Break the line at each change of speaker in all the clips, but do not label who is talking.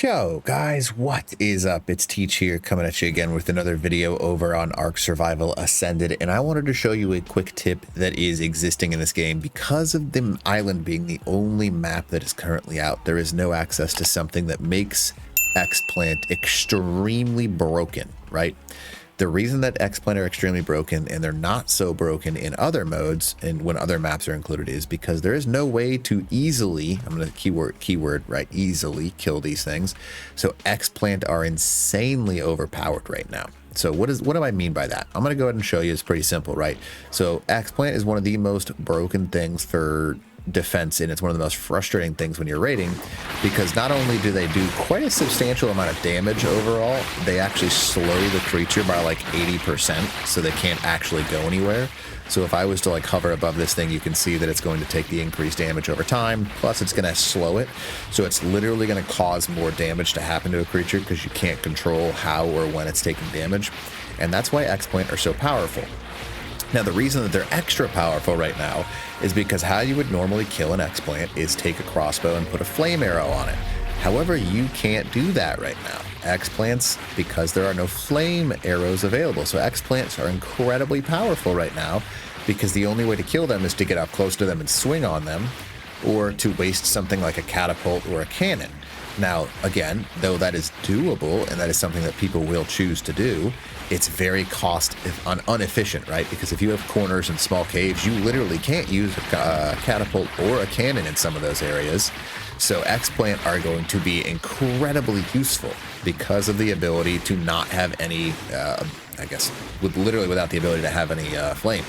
Yo guys, what is up? It's Teach here, coming at you again with another video over on Ark Survival Ascended, and I wanted to show you a quick tip that is existing in this game. Because of the island being the only map that is currently out, there is no access to something that makes X-Plant extremely broken, right? The reason that X-Plant are extremely broken and they're not so broken in other modes and when other maps are included is because there is no way to easily, I'm going to keyword, right, easily kill these things. So X-Plant are insanely overpowered right now. So what do I mean by that? I'm going to go ahead and show you. It's pretty simple, right? So X-Plant is one of the most broken things for defense, and it's one of the most frustrating things when you're raiding, because not only do they do quite a substantial amount of damage overall, they actually slow the creature by like 80%, so they can't actually go anywhere. So if I was to like hover above this thing, you can see that it's going to take the increased damage over time, plus it's going to slow it, so it's literally going to cause more damage to happen to a creature because you can't control how or when it's taking damage. And that's why X-Plant are so powerful. Now, the reason that they're extra powerful right now is because how you would normally kill an X-Plant is take a crossbow and put a flame arrow on it. However, you can't do that right now. X-Plants, because there are no flame arrows available. So X-Plants are incredibly powerful right now because the only way to kill them is to get up close to them and swing on them, or to waste something like a catapult or a cannon. Now, again, though that is doable and that is something that people will choose to do, it's very inefficient, right? Because if you have corners and small caves, you literally can't use a catapult or a cannon in some of those areas. So X-Plant are going to be incredibly useful because of the ability to not have any, I guess, literally without the ability to have any flame.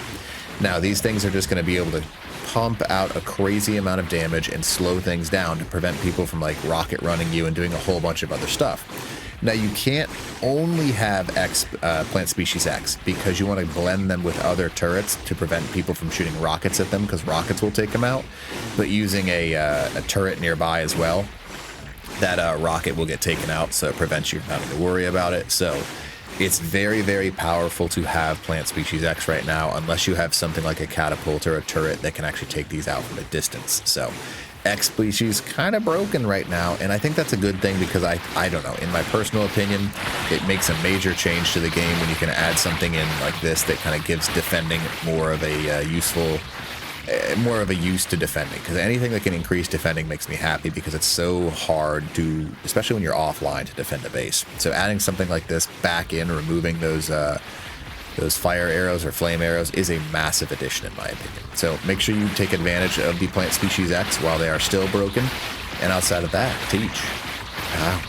Now, these things are just going to be able to pump out a crazy amount of damage and slow things down to prevent people from like rocket running you and doing a whole bunch of other stuff. Now, you can't only have plant species X because you want to blend them with other turrets to prevent people from shooting rockets at them, because rockets will take them out. But using a turret nearby as well, that rocket will get taken out, so it prevents you from having to worry about it. So it's very, very powerful to have plant species X right now, unless you have something like a catapult or a turret that can actually take these out from a distance. So X species kind of broken right now, and I think that's a good thing because I don't know, in my personal opinion, it makes a major change to the game when you can add something in like this that kind of gives defending more of a more of a use to defending, because anything that can increase defending makes me happy because it's so hard to, especially when you're offline, to defend a base. So adding something like this back in, removing those fire arrows or flame arrows, is a massive addition in my opinion. So make sure you take advantage of the plant species X while they are still broken, and outside of that, teach. Wow.